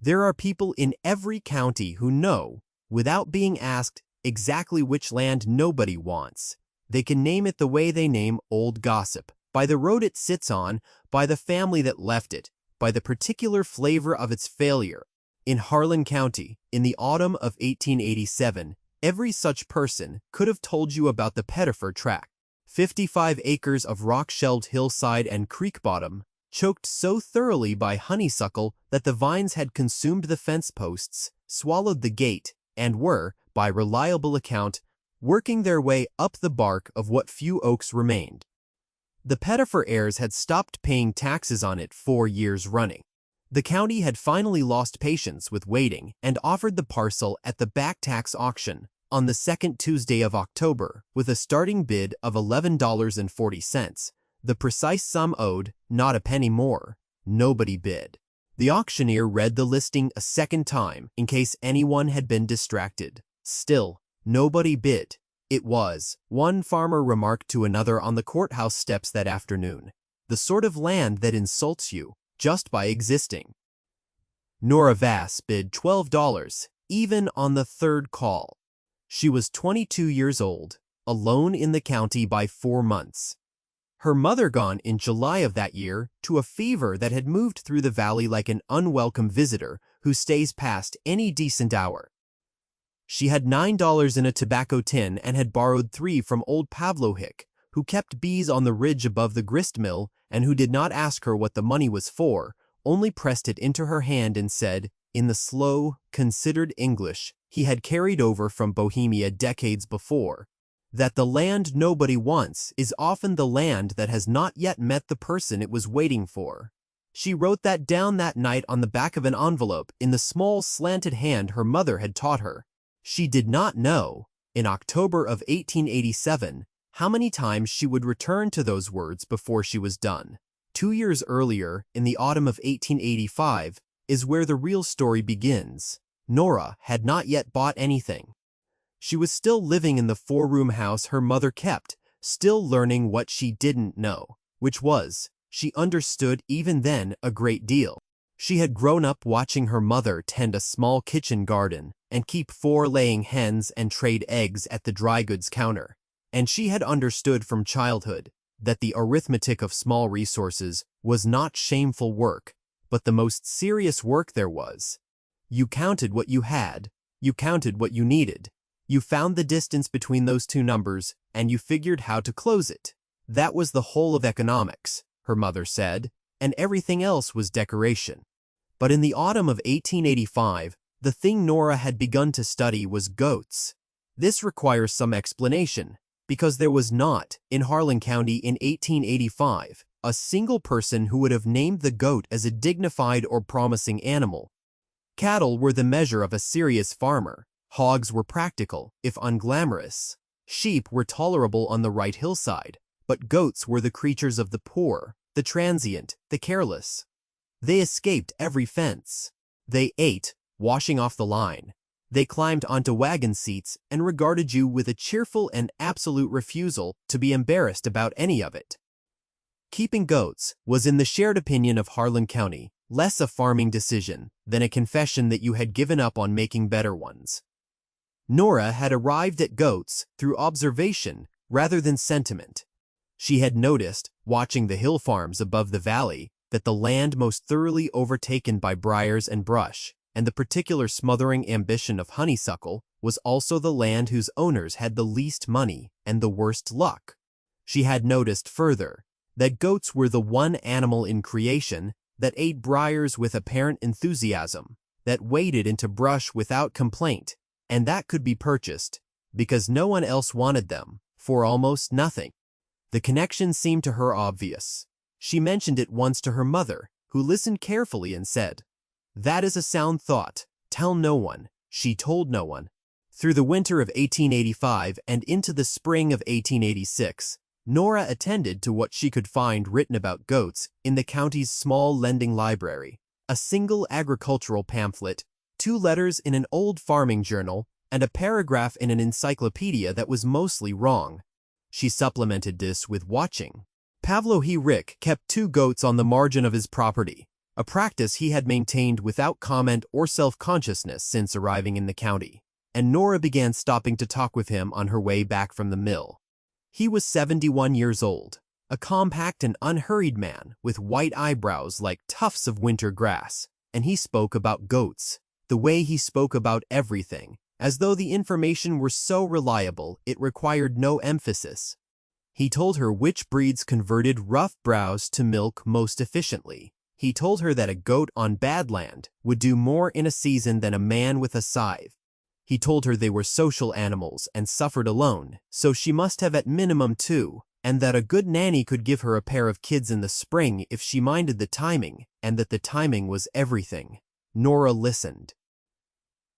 There are people in every county who know, without being asked, exactly which land nobody wants. They can name it the way they name old gossip, by the road it sits on, by the family that left it, by the particular flavor of its failure. In Harlan County, in the autumn of 1887, every such person could have told you about the Pettifer Tract. 55 acres of rock-shelved hillside and creek bottom, choked so thoroughly by honeysuckle that the vines had consumed the fence posts, swallowed the gate, and were, by reliable account, working their way up the bark of what few oaks remained. The Pettifer heirs had stopped paying taxes on it 4 years running. The county had finally lost patience with waiting and offered the parcel at the back tax auction on the second Tuesday of October with a starting bid of $11.40, the precise sum owed, not a penny more. Nobody bid. The auctioneer read the listing a second time in case anyone had been distracted. Still, nobody bid. It was, one farmer remarked to another on the courthouse steps that afternoon, the sort of land that insults you just by existing. Nora Vass bid $12, even on the third call. She was 22 years old, alone in the county by 4 months. Her mother gone in July of that year to a fever that had moved through the valley like an unwelcome visitor who stays past any decent hour. She had $9 in a tobacco tin and had borrowed 3 from old Pavlo Hick, who kept bees on the ridge above the grist mill and who did not ask her what the money was for, only pressed it into her hand and said, in the slow, considered English he had carried over from Bohemia decades before, that the land nobody wants is often the land that has not yet met the person it was waiting for. She wrote that down that night on the back of an envelope in the small slanted hand her mother had taught her. She did not know, in October of 1887, how many times she would return to those words before she was done. 2 years earlier, in the autumn of 1885, is where the real story begins. Nora had not yet bought anything. She was still living in the 4-room house her mother kept, still learning what she didn't know, which was, she understood even then a great deal. She had grown up watching her mother tend a small kitchen garden and keep 4 laying hens and trade eggs at the dry goods counter, and she had understood from childhood that the arithmetic of small resources was not shameful work, but the most serious work there was. You counted what you had, you counted what you needed, you found the distance between those 2 numbers, and you figured how to close it. That was the whole of economics, her mother said, and everything else was decoration. But in the autumn of 1885, the thing Nora had begun to study was goats. This requires some explanation, because there was not, in Harlan County in 1885, a single person who would have named the goat as a dignified or promising animal. Cattle were the measure of a serious farmer. Hogs were practical, if unglamorous. Sheep were tolerable on the right hillside, but goats were the creatures of the poor, the transient, the careless. They escaped every fence. They ate, washing off the line. They climbed onto wagon seats and regarded you with a cheerful and absolute refusal to be embarrassed about any of it. Keeping goats was, in the shared opinion of Harlan County, less a farming decision than a confession that you had given up on making better ones. Nora had arrived at goats through observation rather than sentiment. She had noticed, watching the hill farms above the valley, that the land most thoroughly overtaken by briars and brush, and the particular smothering ambition of honeysuckle, was also the land whose owners had the least money and the worst luck. She had noticed further that goats were the one animal in creation that ate briars with apparent enthusiasm, that waded into brush without complaint, and that could be purchased, because no one else wanted them, for almost nothing. The connection seemed to her obvious. She mentioned it once to her mother, who listened carefully and said, "That is a sound thought. Tell no one." She told no one. Through the winter of 1885 and into the spring of 1886, Nora attended to what she could find written about goats in the county's small lending library, a single agricultural pamphlet, 2 letters in an old farming journal, and a paragraph in an encyclopedia that was mostly wrong. She supplemented this with watching. Pavlo Rick kept 2 goats on the margin of his property, a practice he had maintained without comment or self-consciousness since arriving in the county, and Nora began stopping to talk with him on her way back from the mill. He was 71 years old, a compact and unhurried man with white eyebrows like tufts of winter grass, and he spoke about goats, the way he spoke about everything, as though the information were so reliable it required no emphasis. He told her which breeds converted rough browse to milk most efficiently. He told her that a goat on bad land would do more in a season than a man with a scythe. He told her they were social animals and suffered alone, so she must have at minimum 2, and that a good nanny could give her a pair of kids in the spring if she minded the timing, and that the timing was everything. Nora listened.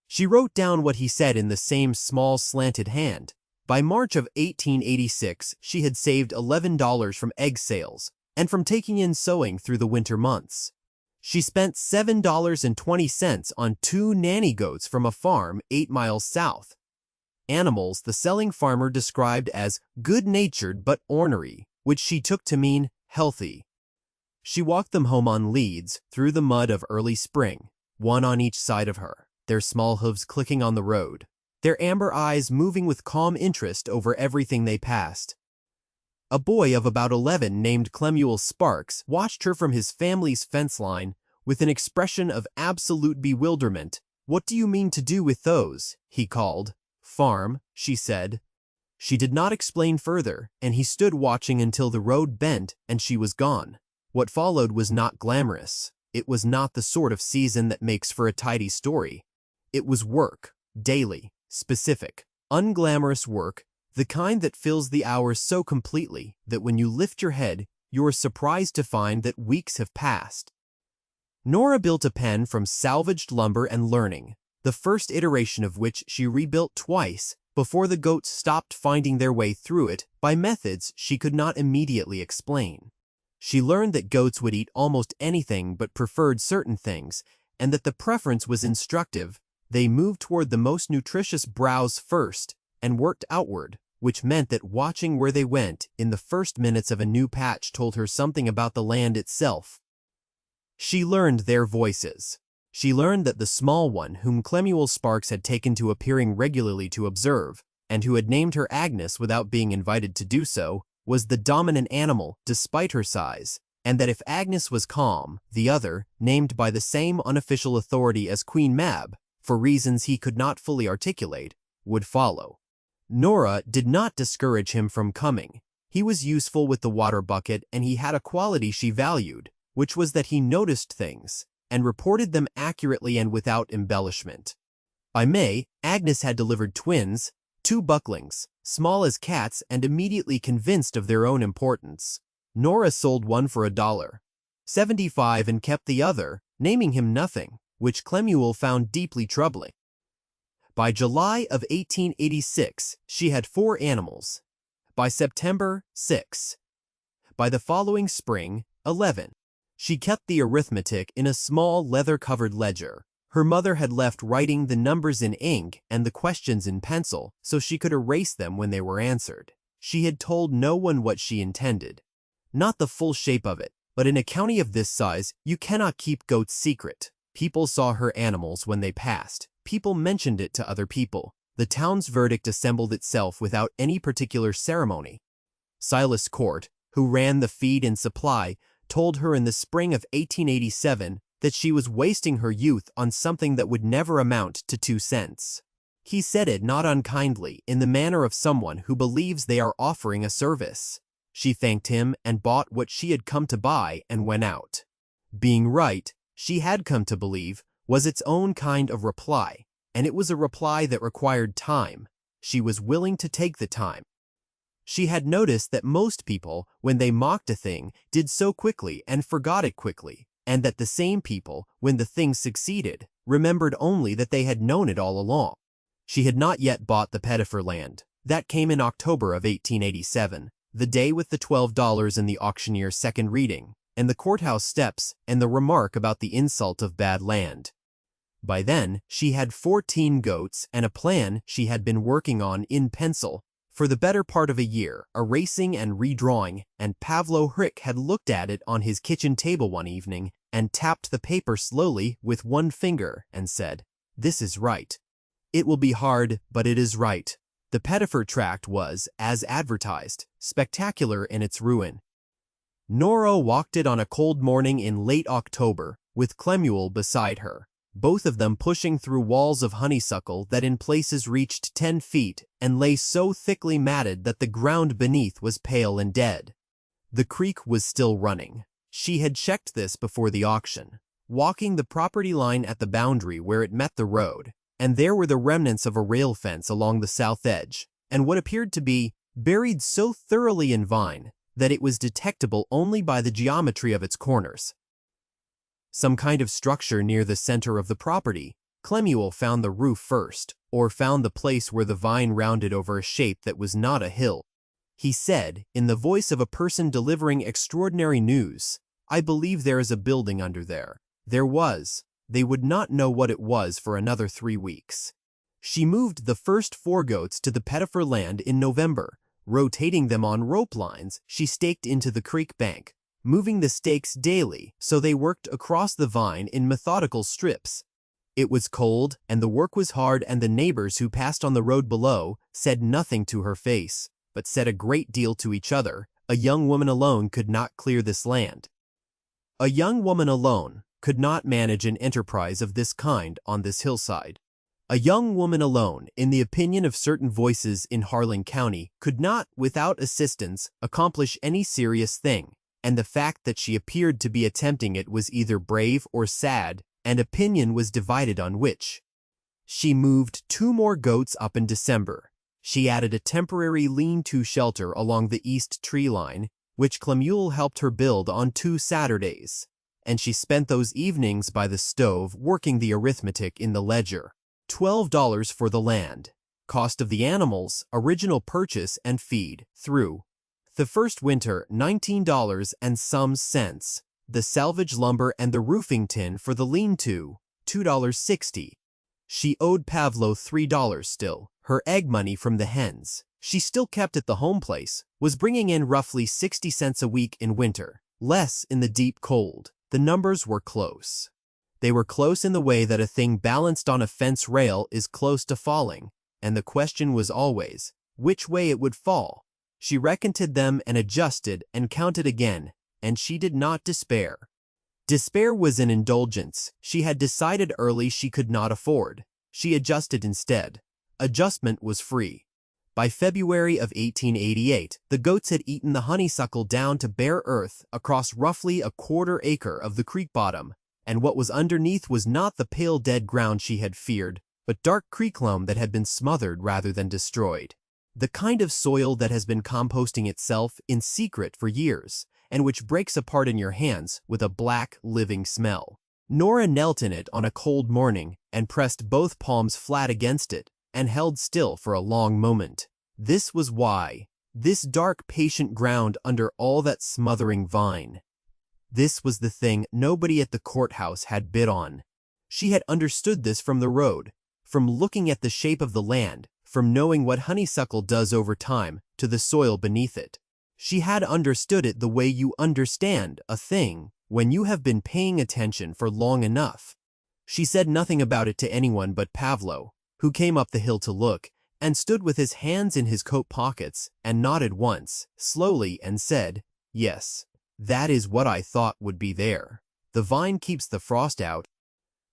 She wrote down what he said in the same small slanted hand. By March of 1886, she had saved $11 from egg sales and from taking in sewing through the winter months. She spent $7.20 on 2 nanny goats from a farm 8 miles south. Animals the selling farmer described as good-natured but ornery, which she took to mean healthy. She walked them home on leads through the mud of early spring, one on each side of her, their small hooves clicking on the road, their amber eyes moving with calm interest over everything they passed. A boy of about 11 named Clemuel Sparks watched her from his family's fence line with an expression of absolute bewilderment. "What do you mean to do with those?" he called. "Farm," she said. She did not explain further, and he stood watching until the road bent and she was gone. What followed was not glamorous. It was not the sort of season that makes for a tidy story. It was work, daily, specific, unglamorous work, the kind that fills the hours so completely that when you lift your head, you are surprised to find that weeks have passed. Nora built a pen from salvaged lumber and learning, the first iteration of which she rebuilt twice before the goats stopped finding their way through it by methods she could not immediately explain. She learned that goats would eat almost anything but preferred certain things, and that the preference was instructive. They moved toward the most nutritious browse first and worked outward, which meant that watching where they went in the first minutes of a new patch told her something about the land itself. She learned their voices. She learned that the small one whom Clemuel Sparks had taken to appearing regularly to observe, and who had named her Agnes without being invited to do so, was the dominant animal despite her size, and that if Agnes was calm, the other, named by the same unofficial authority as Queen Mab, for reasons he could not fully articulate, would follow. Nora did not discourage him from coming. He was useful with the water bucket, and he had a quality she valued, which was that he noticed things and reported them accurately and without embellishment. By May, Agnes had delivered twins, 2 bucklings, small as cats and immediately convinced of their own importance. Nora sold one for $1.75 and kept the other, naming him nothing, which Clemuel found deeply troubling. By July of 1886, she had 4 animals. By September, 6. By the following spring, 11. She kept the arithmetic in a small leather-covered ledger. Her mother had left writing the numbers in ink and the questions in pencil so she could erase them when they were answered. She had told no one what she intended. Not the full shape of it, but in a county of this size, you cannot keep goats secret. People saw her animals when they passed. People mentioned it to other people. The town's verdict assembled itself without any particular ceremony. Silas Court, who ran the feed and supply, told her in the spring of 1887 that she was wasting her youth on something that would never amount to 2 cents. He said it not unkindly, in the manner of someone who believes they are offering a service. She thanked him and bought what she had come to buy and went out. Being right, she had come to believe, was its own kind of reply, and it was a reply that required time. She was willing to take the time. She had noticed that most people, when they mocked a thing, did so quickly and forgot it quickly, and that the same people, when the thing succeeded, remembered only that they had known it all along. She had not yet bought the Pettifer land. That came in October of 1887, the day with the $12 in the auctioneer's second reading, and the courthouse steps, and the remark about the insult of bad land. By then, she had 14 goats and a plan she had been working on in pencil for the better part of a year, erasing and redrawing, and Pavlo Hrick had looked at it on his kitchen table one evening and tapped the paper slowly with one finger and said, "This is right. It will be hard, but it is right." The Pettifer tract was, as advertised, spectacular in its ruin. Nora walked it on a cold morning in late October, with Clemuel beside her, both of them pushing through walls of honeysuckle that in places reached 10 feet and lay so thickly matted that the ground beneath was pale and dead. The creek was still running. She had checked this before the auction, walking the property line at the boundary where it met the road, and there were the remnants of a rail fence along the south edge, and what appeared to be buried so thoroughly in vine that it was detectable only by the geometry of its corners. Some kind of structure near the center of the property. Clemuel found the roof first, or found the place where the vine rounded over a shape that was not a hill. He said, in the voice of a person delivering extraordinary news, "I believe there is a building under there." There was. They would not know what it was for another 3 weeks. She moved the first 4 goats to the Pettifer land in November. Rotating them on rope lines, she staked into the creek bank, moving the stakes daily so they worked across the vine in methodical strips. It was cold, and the work was hard, and the neighbors who passed on the road below said nothing to her face, but said a great deal to each other. A young woman alone could not clear this land. A young woman alone could not manage an enterprise of this kind on this hillside. A young woman alone, in the opinion of certain voices in Harlan County, could not, without assistance, accomplish any serious thing, and the fact that she appeared to be attempting it was either brave or sad, and opinion was divided on which. She moved 2 more goats up in December. She added a temporary lean-to shelter along the east tree line, which Clemuel helped her build on 2 Saturdays, and she spent those evenings by the stove working the arithmetic in the ledger. $12 for the land, cost of the animals, original purchase and feed, through the first winter, $19 and some cents, the salvage lumber and the roofing tin for the lean-to, $2.60. She owed Pavlo $3 still, her egg money from the hens. She still kept at the home place, was bringing in roughly 60 cents a week in winter, less in the deep cold. The numbers were close. They were close in the way that a thing balanced on a fence rail is close to falling, and the question was always, which way it would fall. She reckoned them and adjusted and counted again, and she did not despair. Despair was an indulgence she had decided early she could not afford. She adjusted instead. Adjustment was free. By February of 1888, the goats had eaten the honeysuckle down to bare earth across roughly a quarter acre of the creek bottom, and what was underneath was not the pale dead ground she had feared, but dark creek loam that had been smothered rather than destroyed. The kind of soil that has been composting itself in secret for years, and which breaks apart in your hands with a black, living smell. Nora knelt in it on a cold morning and pressed both palms flat against it and held still for a long moment. This was why. This dark, patient ground under all that smothering vine. This was the thing nobody at the courthouse had bid on. She had understood this from the road, from looking at the shape of the land, from knowing what honeysuckle does over time to the soil beneath it. She had understood it the way you understand a thing when you have been paying attention for long enough. She said nothing about it to anyone but Pavlo, who came up the hill to look, and stood with his hands in his coat pockets and nodded once, slowly, and said, "Yes. That is what I thought would be there. The vine keeps the frost out.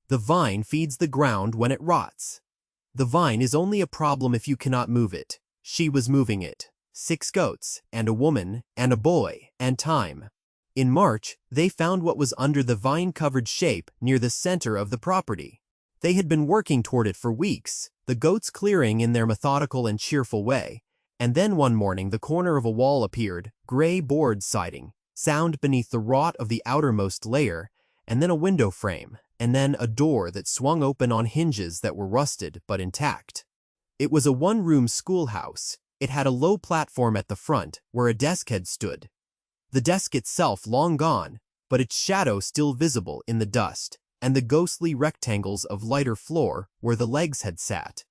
The vine feeds the ground when it rots. The vine is only a problem if you cannot move it." She was moving it. 6 goats, and a woman, and a boy, and time. In March, they found what was under the vine-covered shape near the center of the property. They had been working toward it for weeks, the goats clearing in their methodical and cheerful way, and then one morning the corner of a wall appeared, gray board siding, sound beneath the rot of the outermost layer, and then a window frame, and then a door that swung open on hinges that were rusted but intact. It was a one-room schoolhouse. It had a low platform at the front where a desk had stood. The desk itself long gone, but its shadow still visible in the dust, and the ghostly rectangles of lighter floor where the legs had sat.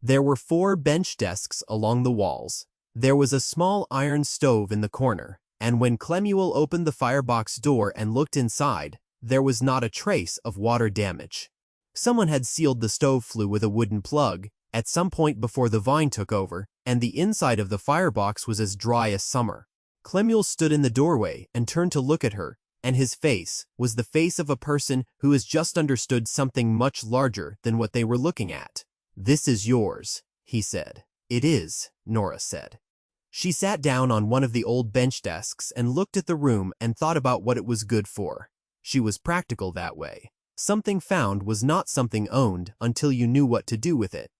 There were 4 bench desks along the walls. There was a small iron stove in the corner, and when Clemuel opened the firebox door and looked inside, There was not a trace of water damage. Someone had sealed the stove flue with a wooden plug at some point before the vine took over, and the inside of the firebox was as dry as summer. Clemuel stood in the doorway and turned to look at her, and his face was the face of a person who has just understood something much larger than what they were looking at. "This is yours," he said. "It is," Nora said. She sat down on one of the old bench desks and looked at the room and thought about what it was good for. She was practical that way. Something found was not something owned until you knew what to do with it.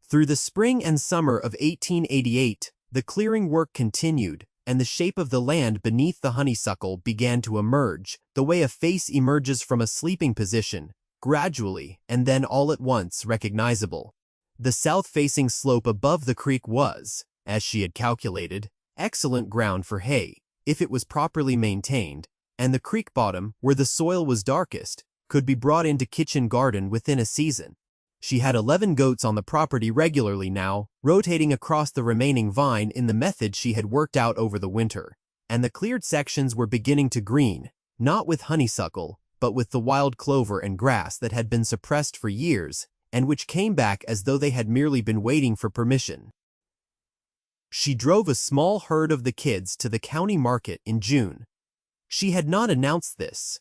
Through the spring and summer of 1888, the clearing work continued, and the shape of the land beneath the honeysuckle began to emerge, the way a face emerges from a sleeping position, gradually and then all at once recognizable. The south-facing slope above the creek was, as she had calculated, excellent ground for hay, if it was properly maintained, and the creek bottom, where the soil was darkest, could be brought into kitchen garden within a season. She had 11 goats on the property regularly now, rotating across the remaining vine in the method she had worked out over the winter, and the cleared sections were beginning to green, not with honeysuckle, but with the wild clover and grass that had been suppressed for years, and which came back as though they had merely been waiting for permission. She drove a small herd of the kids to the county market in June. She had not announced this.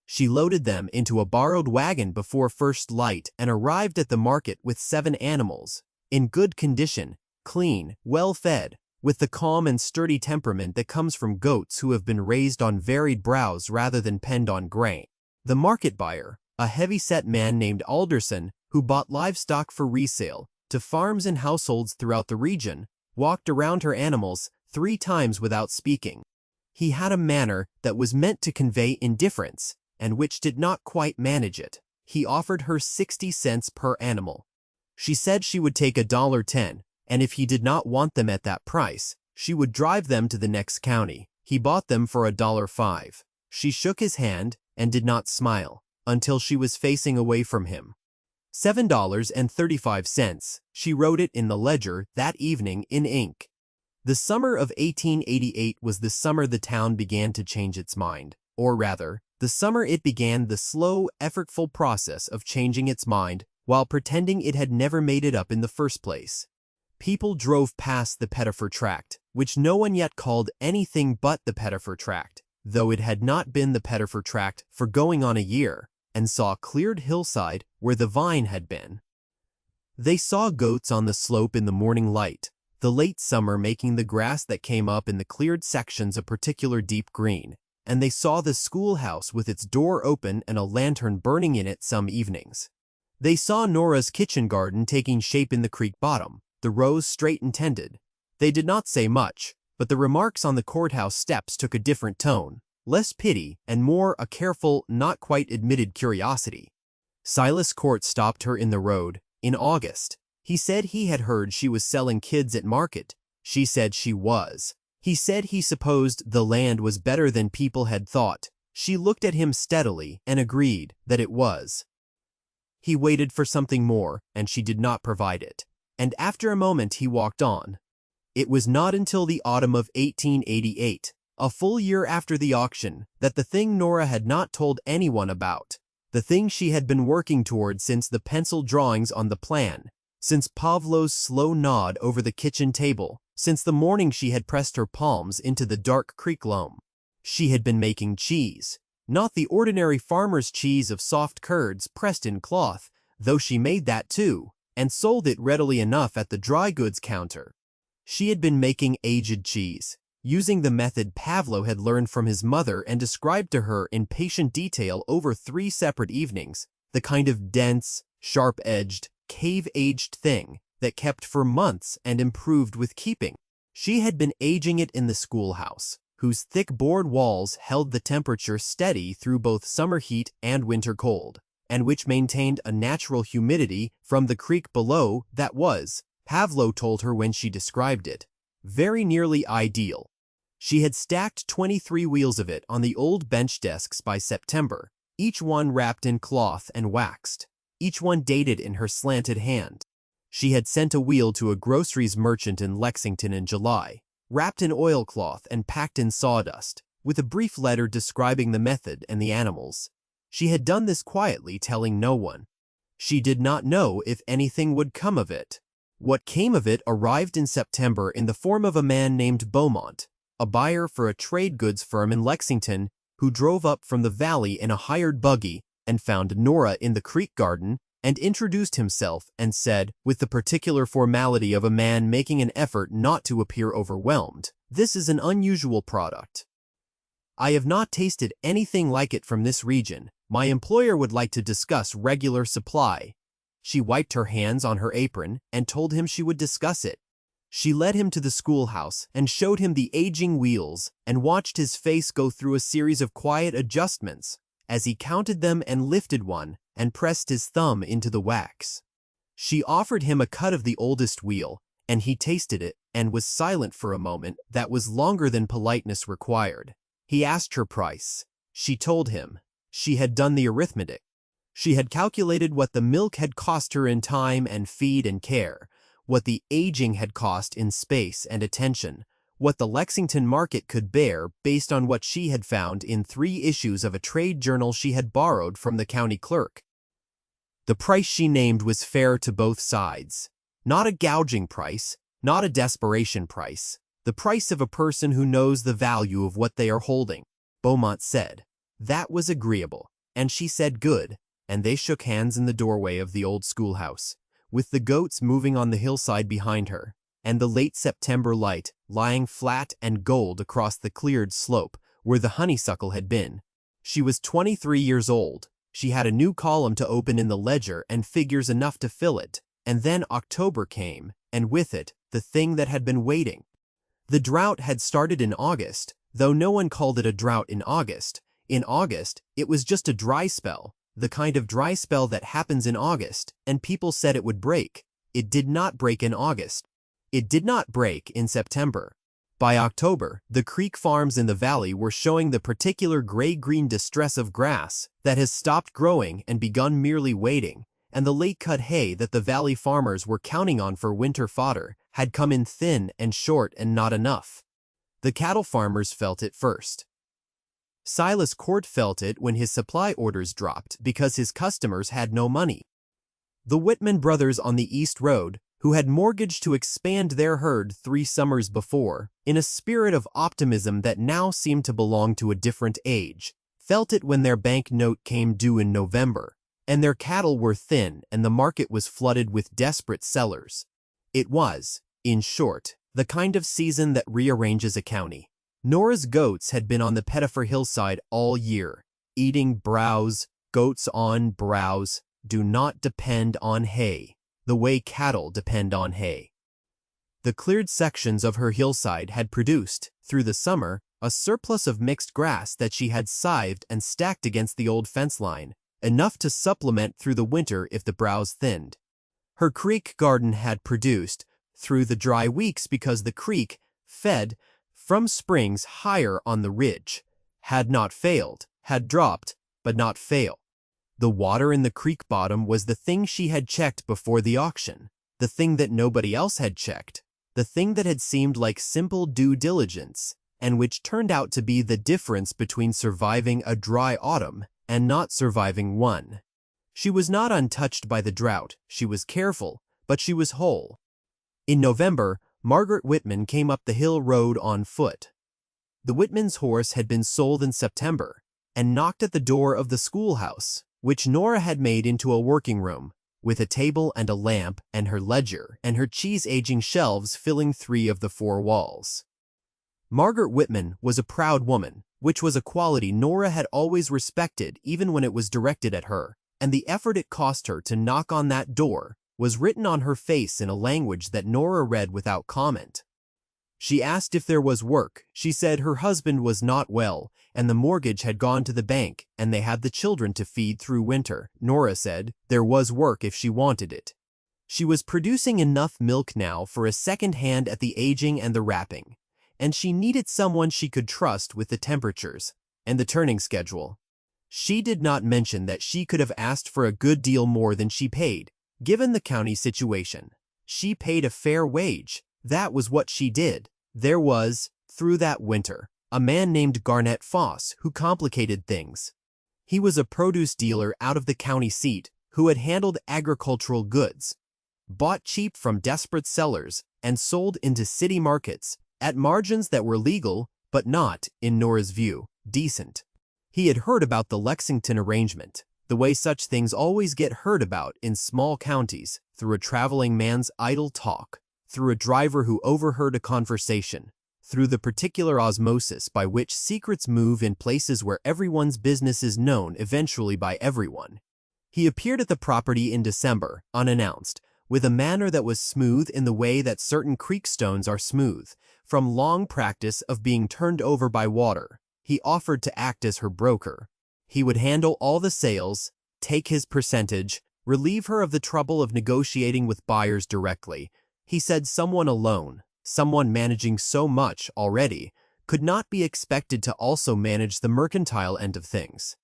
She loaded them into a borrowed wagon before first light and arrived at the market with 7 animals, in good condition, clean, well-fed, with the calm and sturdy temperament that comes from goats who have been raised on varied browse rather than penned on grain. The market buyer, a heavy-set man named Alderson, who bought livestock for resale to farms and households throughout the region, walked around her animals 3 times without speaking. He had a manner that was meant to convey indifference, and which did not quite manage it. He offered her 60 cents per animal. She said she would take $1.10, and if he did not want them at that price, she would drive them to the next county. He bought them for $1.05. She shook his hand and did not smile until she was facing away from him. $7.35, she wrote it in the ledger that evening in ink. The summer of 1888 was the summer the town began to change its mind, or rather, the summer it began the slow, effortful process of changing its mind while pretending it had never made it up in the first place. People drove past the Pettifer tract, which no one yet called anything but the Pettifer tract, though it had not been the Pettifer tract for going on a year, and saw a cleared hillside where the vine had been. They saw goats on the slope in the morning light, the late summer making the grass that came up in the cleared sections a particular deep green, and they saw the schoolhouse with its door open and a lantern burning in it some evenings. They saw Nora's kitchen garden taking shape in the creek bottom, the rows straight and tended. They did not say much, but the remarks on the courthouse steps took a different tone, less pity and more a careful, not quite admitted curiosity. Silas Court stopped her in the road, in August. He said he had heard she was selling kids at market. She said she was. He said he supposed the land was better than people had thought. She looked at him steadily and agreed that it was. He waited for something more, and she did not provide it. And after a moment he walked on. It was not until the autumn of 1888, a full year after the auction, that the thing Nora had not told anyone about, the thing she had been working toward since the pencil drawings on the plan, since Pavlo's slow nod over the kitchen table, since the morning she had pressed her palms into the dark creek loam. She had been making cheese, not the ordinary farmer's cheese of soft curds pressed in cloth, though she made that too, and sold it readily enough at the dry goods counter. She had been making aged cheese, using the method Pavlo had learned from his mother and described to her in patient detail over 3 separate evenings, the kind of dense, sharp-edged, cave-aged thing that kept for months and improved with keeping. She had been aging it in the schoolhouse, whose thick board walls held the temperature steady through both summer heat and winter cold, and which maintained a natural humidity from the creek below that was, Pavlo told her when she described it, very nearly ideal. She had stacked 23 wheels of it on the old bench desks by September, each one wrapped in cloth and waxed, each one dated in her slanted hand. She had sent a wheel to a groceries merchant in Lexington in July, wrapped in oilcloth and packed in sawdust, with a brief letter describing the method and the animals. She had done this quietly, telling no one. She did not know if anything would come of it. What came of it arrived in September in the form of a man named Beaumont, a buyer for a trade goods firm in Lexington, who drove up from the valley in a hired buggy and found Nora in the creek garden and introduced himself and said, with the particular formality of a man making an effort not to appear overwhelmed, "This is an unusual product. I have not tasted anything like it from this region. My employer would like to discuss regular supply." She wiped her hands on her apron and told him she would discuss it. She led him to the schoolhouse and showed him the aging wheels and watched his face go through a series of quiet adjustments as he counted them and lifted one and pressed his thumb into the wax. She offered him a cut of the oldest wheel, and he tasted it and was silent for a moment that was longer than politeness required. He asked her price. She told him. She had done the arithmetic. She had calculated what the milk had cost her in time and feed and care, what the aging had cost in space and attention, what the Lexington market could bear based on what she had found in 3 issues of a trade journal she had borrowed from the county clerk. The price she named was fair to both sides. Not a gouging price, not a desperation price. The price of a person who knows the value of what they are holding, Beaumont said. That was agreeable, and she said good, and they shook hands in the doorway of the old schoolhouse, with the goats moving on the hillside behind her, and the late September light lying flat and gold across the cleared slope where the honeysuckle had been. She was 23 years old. She had a new column to open in the ledger and figures enough to fill it, and then October came, and with it, the thing that had been waiting. The drought had started in August, though no one called it a drought in August. In August, it was just a dry spell, the kind of dry spell that happens in August, and people said it would break. It did not break in August. It did not break in September. By October, the creek farms in the valley were showing the particular gray-green distress of grass that has stopped growing and begun merely waiting, and the late-cut hay that the valley farmers were counting on for winter fodder had come in thin and short and not enough. The cattle farmers felt it first. Silas Court felt it when his supply orders dropped because his customers had no money. The Whitman brothers on the East Road, who had mortgaged to expand their herd 3 summers before, in a spirit of optimism that now seemed to belong to a different age, felt it when their bank note came due in November, and their cattle were thin and the market was flooded with desperate sellers. It was, in short, the kind of season that rearranges a county. Nora's goats had been on the Pettifer hillside all year, eating browse. Goats on browse do not depend on hay, the way cattle depend on hay. The cleared sections of her hillside had produced, through the summer, a surplus of mixed grass that she had scythed and stacked against the old fence line, enough to supplement through the winter if the browse thinned. Her creek garden had produced, through the dry weeks because the creek, fed from springs higher on the ridge, had not failed, had dropped, but not fail. The water in the creek bottom was the thing she had checked before the auction, the thing that nobody else had checked, the thing that had seemed like simple due diligence, and which turned out to be the difference between surviving a dry autumn and not surviving one. She was not untouched by the drought, she was careful, but she was whole. In November, Margaret Whitman came up the hill road on foot. The Whitman's horse had been sold in September, and knocked at the door of the schoolhouse, which Nora had made into a working room, with a table and a lamp and her ledger and her cheese-aging shelves filling 3 of the 4 walls. Margaret Whitman was a proud woman, which was a quality Nora had always respected even when it was directed at her, and the effort it cost her to knock on that door was written on her face in a language that Nora read without comment. She asked if there was work. She said her husband was not well, and the mortgage had gone to the bank, and they had the children to feed through winter. Nora said there was work if she wanted it. She was producing enough milk now for a second hand at the aging and the wrapping, and she needed someone she could trust with the temperatures and the turning schedule. She did not mention that she could have asked for a good deal more than she paid, given the county situation. She paid a fair wage. That was what she did. There was, through that winter, a man named Garnett Foss who complicated things. He was a produce dealer out of the county seat who had handled agricultural goods, bought cheap from desperate sellers, and sold into city markets at margins that were legal but not, in Nora's view, decent. He had heard about the Lexington arrangement, the way such things always get heard about in small counties, through a traveling man's idle talk, through a driver who overheard a conversation, through the particular osmosis by which secrets move in places where everyone's business is known eventually by everyone. He appeared at the property in December, unannounced, with a manner that was smooth in the way that certain creek stones are smooth, from long practice of being turned over by water. He offered to act as her broker. He would handle all the sales, take his percentage, relieve her of the trouble of negotiating with buyers directly. He said someone alone, someone managing so much already, could not be expected to also manage the mercantile end of things.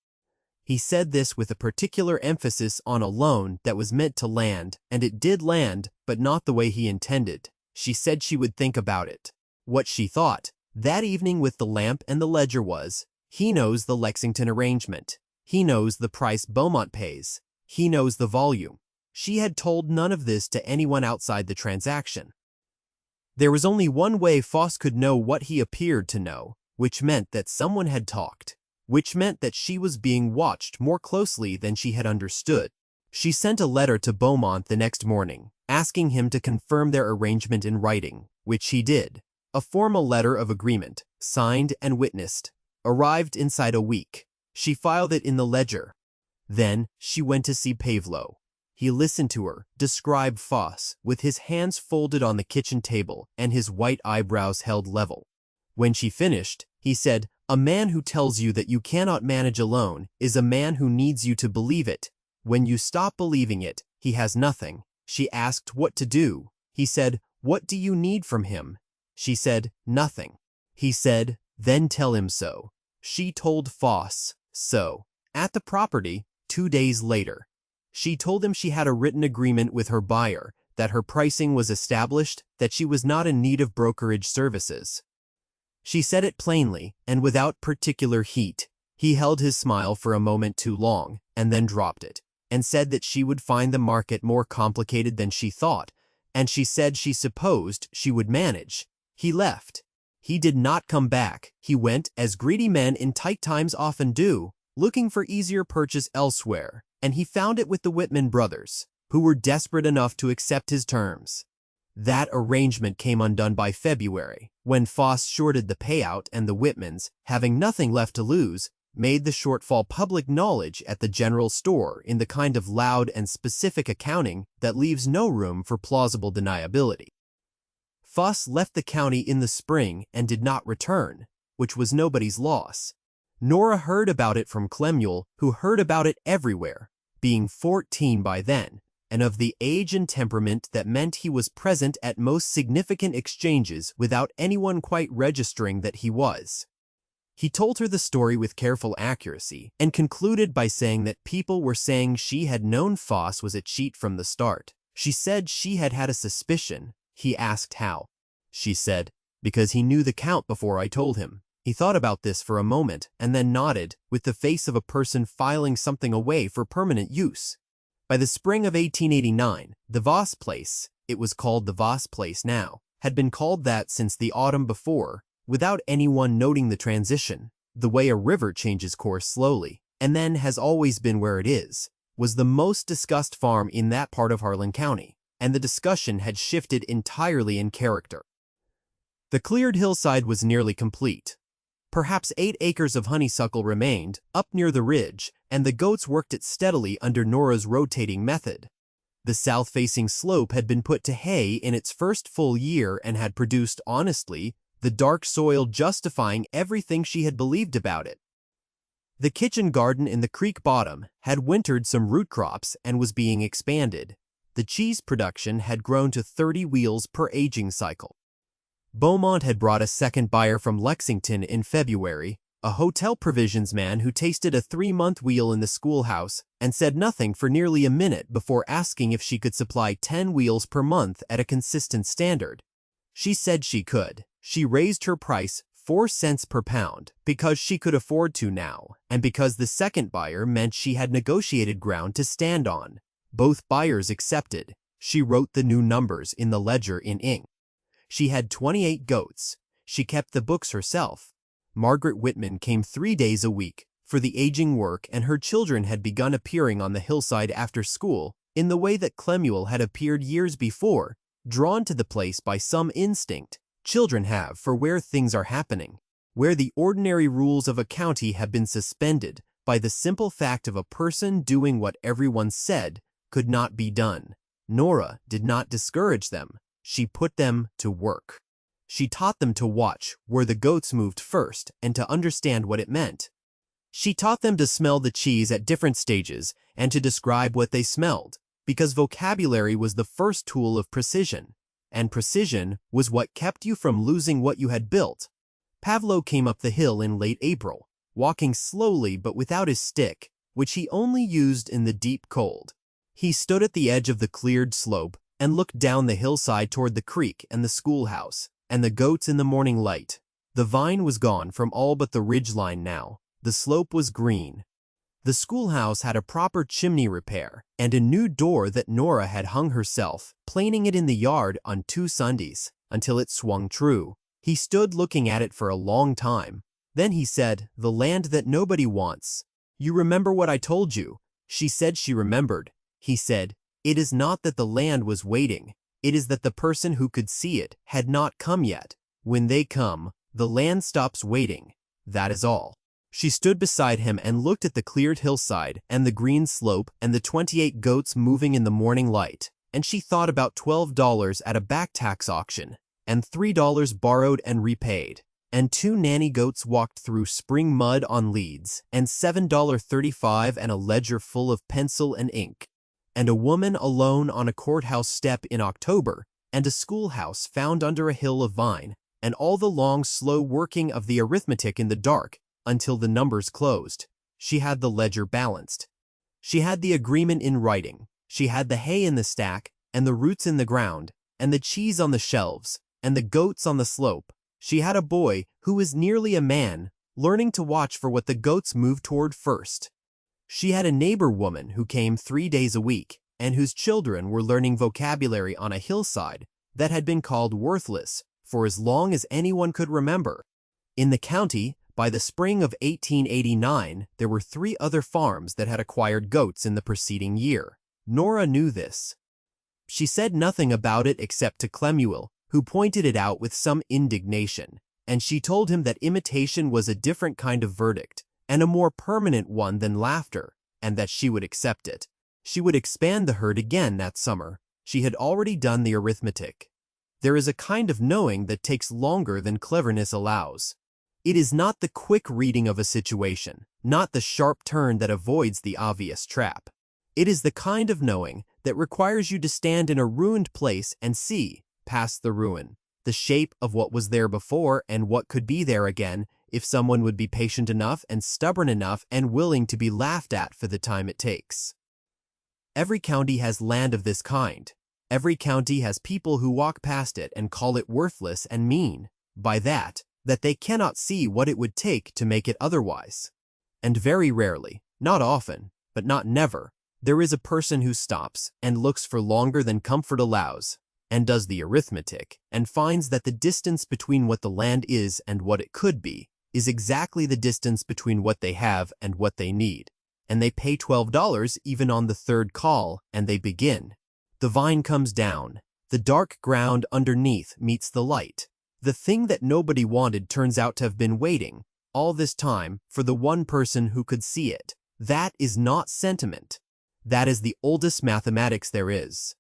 He said this with a particular emphasis on a loan that was meant to land, and it did land, but not the way he intended. She said she would think about it. What she thought that evening with the lamp and the ledger was, he knows the Lexington arrangement. He knows the price Beaumont pays. He knows the volume. She had told none of this to anyone outside the transaction. There was only one way Foss could know what he appeared to know, which meant that someone had talked, which meant that she was being watched more closely than she had understood. She sent a letter to Beaumont the next morning, asking him to confirm their arrangement in writing, which he did. A formal letter of agreement, signed and witnessed, arrived inside a week. She filed it in the ledger. Then she went to see Pavlo. He listened to her describe Foss with his hands folded on the kitchen table and his white eyebrows held level. When she finished, he said, "A man who tells you that you cannot manage alone is a man who needs you to believe it. When you stop believing it, he has nothing." She asked what to do. He said, "What do you need from him?" She said, "Nothing." He said, "Then tell him so." She told Foss so. At the property, 2 days later, she told him she had a written agreement with her buyer, that her pricing was established, that she was not in need of brokerage services. She said it plainly and without particular heat. He held his smile for a moment too long and then dropped it, and said that she would find the market more complicated than she thought, and she said she supposed she would manage. He left. He did not come back. He went, as greedy men in tight times often do, looking for easier purchase elsewhere, and he found it with the Whitman brothers, who were desperate enough to accept his terms. That arrangement came undone by February, when Foss shorted the payout and the Whitmans, having nothing left to lose, made the shortfall public knowledge at the general store in the kind of loud and specific accounting that leaves no room for plausible deniability. Foss left the county in the spring and did not return, which was nobody's loss. Nora heard about it from Clemuel, who heard about it everywhere, being 14 by then, and of the age and temperament that meant he was present at most significant exchanges without anyone quite registering that he was. He told her the story with careful accuracy and concluded by saying that people were saying she had known Foss was a cheat from the start. She said she had had a suspicion. He asked how. She said, "Because he knew the Count before I told him." He thought about this for a moment and then nodded, with the face of a person filing something away for permanent use. By the spring of 1889, the Voss place, it was called the Voss place now, had been called that since the autumn before, without anyone noting the transition, the way a river changes course slowly, and then has always been where it is, was the most discussed farm in that part of Harlan County, and the discussion had shifted entirely in character. The cleared hillside was nearly complete. Perhaps 8 acres of honeysuckle remained, up near the ridge, and the goats worked it steadily under Nora's rotating method. The south-facing slope had been put to hay in its first full year and had produced, honestly, the dark soil justifying everything she had believed about it. The kitchen garden in the creek bottom had wintered some root crops and was being expanded. The cheese production had grown to 30 wheels per aging cycle. Beaumont had brought a second buyer from Lexington in February, a hotel provisions man who tasted a 3-month wheel in the schoolhouse and said nothing for nearly a minute before asking if she could supply 10 wheels per month at a consistent standard. She said she could. She raised her price 4 cents per pound because she could afford to now, and because the second buyer meant she had negotiated ground to stand on. Both buyers accepted. She wrote the new numbers in the ledger in ink. She had 28 goats. She kept the books herself. Margaret Whitman came 3 days a week for the aging work, and her children had begun appearing on the hillside after school in the way that Clemuel had appeared years before, drawn to the place by some instinct children have for where things are happening, where the ordinary rules of a county have been suspended by the simple fact of a person doing what everyone said could not be done. Nora did not discourage them. She put them to work. She taught them to watch where the goats moved first and to understand what it meant. She taught them to smell the cheese at different stages and to describe what they smelled, because vocabulary was the first tool of precision, and precision was what kept you from losing what you had built. Pavlo came up the hill in late April, walking slowly but without his stick, which he only used in the deep cold. He stood at the edge of the cleared slope and looked down the hillside toward the creek and the schoolhouse and the goats in the morning light. The vine was gone from all but the ridgeline now. The slope was green. The schoolhouse had a proper chimney repair and a new door that Nora had hung herself, planing it in the yard on 2 Sundays, until it swung true. He stood looking at it for a long time. Then he said, "The land that nobody wants. You remember what I told you?" She said she remembered. He said, "It is not that the land was waiting. It is that the person who could see it had not come yet. When they come, the land stops waiting. That is all." She stood beside him and looked at the cleared hillside and the green slope and the 28 goats moving in the morning light, and she thought about $12 at a back tax auction, and $3 borrowed and repaid, and 2 nanny goats walked through spring mud on leads, and $7.35 and a ledger full of pencil and ink, and a woman alone on a courthouse step in October, and a schoolhouse found under a hill of vine, and all the long, slow working of the arithmetic in the dark, until the numbers closed. She had the ledger balanced. She had the agreement in writing. She had the hay in the stack, and the roots in the ground, and the cheese on the shelves, and the goats on the slope. She had a boy who was nearly a man, learning to watch for what the goats moved toward first. She had a neighbor woman who came 3 days a week, and whose children were learning vocabulary on a hillside that had been called worthless for as long as anyone could remember. In the county, by the spring of 1889, there were 3 other farms that had acquired goats in the preceding year. Nora knew this. She said nothing about it except to Clemuel, who pointed it out with some indignation, and she told him that imitation was a different kind of verdict, and a more permanent one than laughter, and that she would accept it. She would expand the herd again that summer. She had already done the arithmetic. There is a kind of knowing that takes longer than cleverness allows. It is not the quick reading of a situation, not the sharp turn that avoids the obvious trap. It is the kind of knowing that requires you to stand in a ruined place and see, past the ruin, the shape of what was there before and what could be there again if someone would be patient enough and stubborn enough and willing to be laughed at for the time it takes. Every county has land of this kind. Every county has people who walk past it and call it worthless and mean. By that they cannot see what it would take to make it otherwise. And very rarely, not often, but not never, there is a person who stops and looks for longer than comfort allows, and does the arithmetic, and finds that the distance between what the land is and what it could be is exactly the distance between what they have and what they need. And they pay $12 even on the 3rd call, and they begin. The vine comes down. The dark ground underneath meets the light. The thing that nobody wanted turns out to have been waiting, all this time, for the one person who could see it. That is not sentiment. That is the oldest mathematics there is.